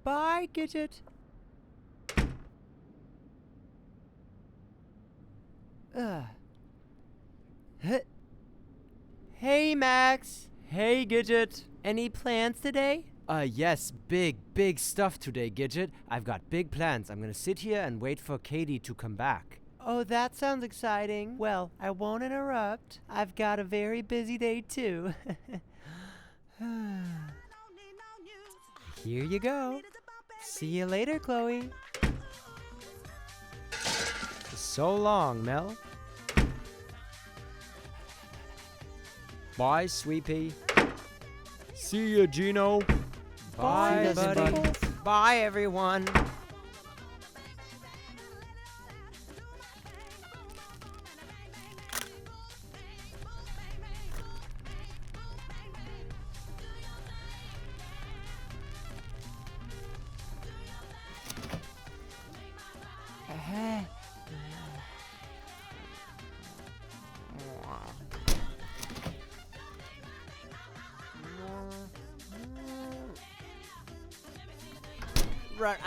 Bye, Gidget. Hey, Max. Hey, Gidget. Any plans today? Yes, big stuff today, Gidget. I've got big plans. I'm gonna sit here and wait for Katie to come back. Oh, that sounds exciting. Well, I won't interrupt. I've got a very busy day, too. Here you go. See you later, Chloe. So long, Mel. Bye, Sweepy. See ya, Gino. Bye, buddy. Bye, everyone. Run,